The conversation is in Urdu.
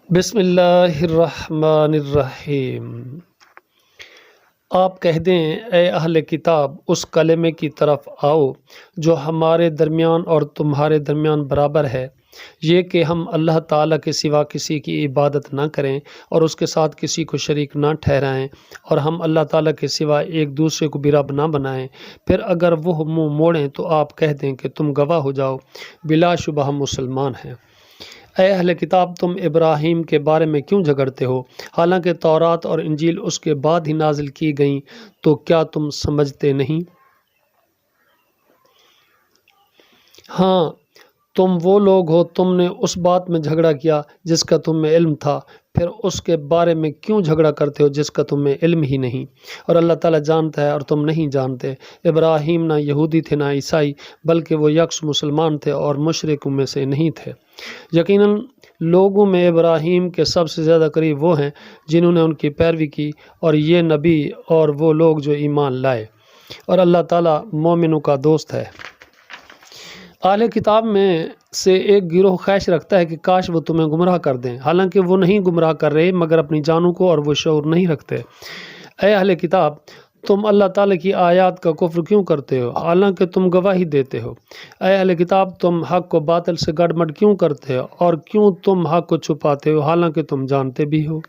بسم اللہ الرحمن الرحیم۔ آپ کہہ دیں اے اہل کتاب اس کلمے کی طرف آؤ جو ہمارے درمیان اور تمہارے درمیان برابر ہے، یہ کہ ہم اللہ تعالیٰ کے سوا کسی کی عبادت نہ کریں اور اس کے ساتھ کسی کو شریک نہ ٹھہرائیں، اور ہم اللہ تعالیٰ کے سوا ایک دوسرے کو بھی رب نہ بنائیں۔ پھر اگر وہ منہ موڑیں تو آپ کہہ دیں کہ تم گواہ ہو جاؤ، بلا شبہ ہم مسلمان ہیں۔ اے اہل کتاب، تم ابراہیم کے بارے میں کیوں جھگڑتے ہو، حالانکہ تورات اور انجیل اس کے بعد ہی نازل کی گئیں؟ تو کیا تم سمجھتے نہیں؟ ہاں، تم وہ لوگ ہو، تم نے اس بات میں جھگڑا کیا جس کا تم میں علم تھا، پھر اس کے بارے میں کیوں جھگڑا کرتے ہو جس کا تم میں علم ہی نہیں؟ اور اللہ تعالیٰ جانتا ہے اور تم نہیں جانتے۔ ابراہیم نہ یہودی تھے نہ عیسائی، بلکہ وہ یکس مسلمان تھے اور مشرکوں میں سے نہیں تھے۔ یقیناً لوگوں میں ابراہیم کے سب سے زیادہ قریب وہ ہیں جنہوں نے ان کی پیروی کی، اور یہ نبی اور وہ لوگ جو ایمان لائے، اور اللہ تعالیٰ مومنوں کا دوست ہے۔ اہل کتاب میں سے ایک گروہ خواہش رکھتا ہے کہ کاش وہ تمہیں گمراہ کر دیں، حالانکہ وہ نہیں گمراہ کر رہے مگر اپنی جانوں کو، اور وہ شعور نہیں رکھتے۔ اے اہل کتاب، تم اللہ تعالیٰ کی آیات کا کفر کیوں کرتے ہو حالانکہ تم گواہی دیتے ہو؟ اے اہل کتاب، تم حق کو باطل سے گڑبڑ کیوں کرتے ہو، اور کیوں تم حق کو چھپاتے ہو حالانکہ تم جانتے بھی ہو؟